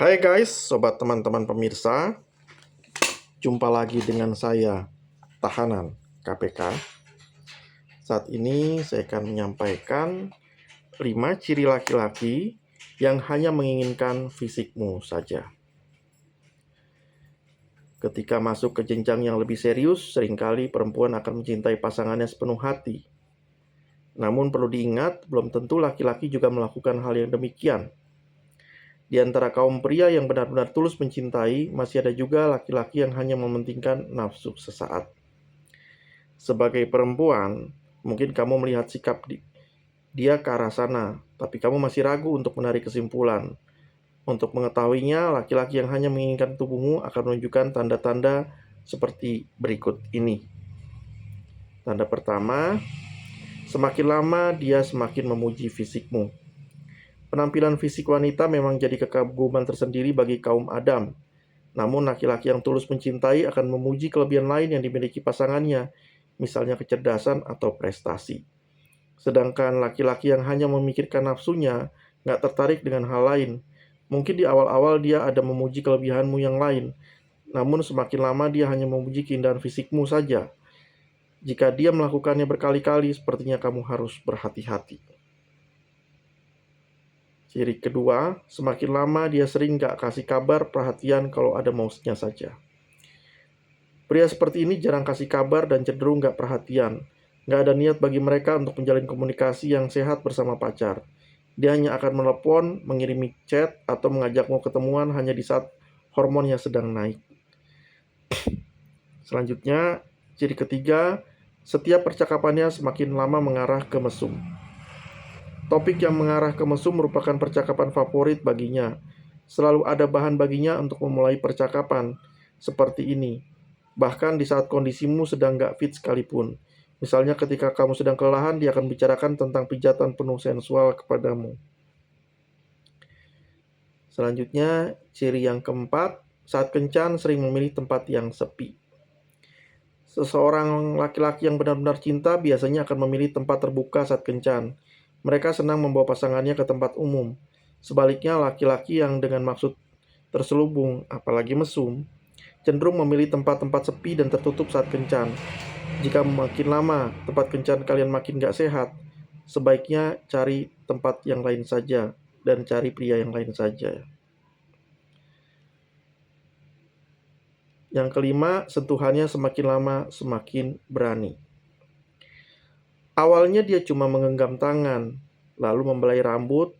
Hai guys, sobat teman-teman pemirsa. Jumpa lagi dengan saya, Tahanan KPK. Saat ini saya akan menyampaikan 5 ciri laki-laki yang hanya menginginkan fisikmu saja. Ketika masuk ke jenjang yang lebih serius, seringkali perempuan akan mencintai pasangannya sepenuh hati. Namun perlu diingat, belum tentu laki-laki juga melakukan hal yang demikian. Di antara kaum pria yang benar-benar tulus mencintai, masih ada juga laki-laki yang hanya mementingkan nafsu sesaat. Sebagai perempuan, mungkin kamu melihat sikap dia ke arah sana, tapi kamu masih ragu untuk menarik kesimpulan. Untuk mengetahuinya, laki-laki yang hanya menginginkan tubuhmu akan menunjukkan tanda-tanda seperti berikut ini. Tanda pertama, semakin lama dia semakin memuji fisikmu. Penampilan fisik wanita memang jadi kekaguman tersendiri bagi kaum Adam. Namun laki-laki yang tulus mencintai akan memuji kelebihan lain yang dimiliki pasangannya, misalnya kecerdasan atau prestasi. Sedangkan laki-laki yang hanya memikirkan nafsunya, nggak tertarik dengan hal lain. Mungkin di awal-awal dia ada memuji kelebihanmu yang lain, namun semakin lama dia hanya memuji keindahan fisikmu saja. Jika dia melakukannya berkali-kali, sepertinya kamu harus berhati-hati. Ciri kedua, semakin lama dia sering gak kasih kabar perhatian kalau ada maunya saja. Pria seperti ini jarang kasih kabar dan cenderung gak perhatian. Gak ada niat bagi mereka untuk menjalin komunikasi yang sehat bersama pacar. Dia hanya akan menelepon, mengirimi chat, atau mengajakmu ketemuan hanya di saat hormonnya sedang naik. Selanjutnya, ciri ketiga, setiap percakapannya semakin lama mengarah ke mesum. Topik yang mengarah ke mesum merupakan percakapan favorit baginya. Selalu ada bahan baginya untuk memulai percakapan seperti ini. Bahkan di saat kondisimu sedang gak fit sekalipun. Misalnya ketika kamu sedang kelelahan, dia akan bicarakan tentang pijatan penuh sensual kepadamu. Selanjutnya, ciri yang keempat, saat kencan sering memilih tempat yang sepi. Seseorang laki-laki yang benar-benar cinta biasanya akan memilih tempat terbuka saat kencan. Mereka senang membawa pasangannya ke tempat umum. Sebaliknya, laki-laki yang dengan maksud terselubung, apalagi mesum, cenderung memilih tempat-tempat sepi dan tertutup saat kencan. Jika makin lama tempat kencan kalian makin gak sehat, sebaiknya cari tempat yang lain saja dan cari pria yang lain saja. Yang kelima, sentuhannya semakin lama semakin berani. Awalnya dia cuma menggenggam tangan, lalu membelai rambut,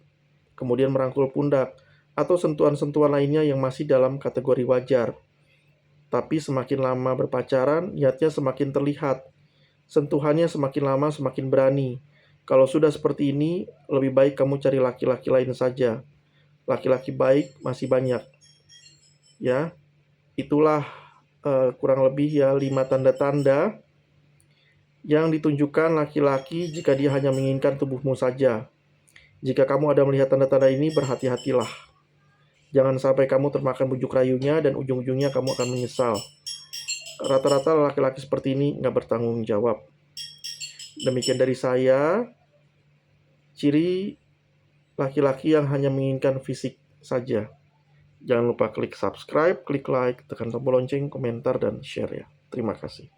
kemudian merangkul pundak, atau sentuhan-sentuhan lainnya yang masih dalam kategori wajar. Tapi semakin lama berpacaran, niatnya semakin terlihat. Sentuhannya semakin lama semakin berani. Kalau sudah seperti ini, lebih baik kamu cari laki-laki lain saja. Laki-laki baik masih banyak. Ya, itulah kurang lebih ya 5 tanda-tanda yang ditunjukkan laki-laki jika dia hanya menginginkan tubuhmu saja. Jika kamu ada melihat tanda-tanda ini, berhati-hatilah. Jangan sampai kamu termakan bujuk rayunya dan ujung-ujungnya kamu akan menyesal. Rata-rata laki-laki seperti ini nggak bertanggung jawab. Demikian dari saya, ciri laki-laki yang hanya menginginkan fisik saja. Jangan lupa klik subscribe, klik like, tekan tombol lonceng, komentar, dan share ya. Terima kasih.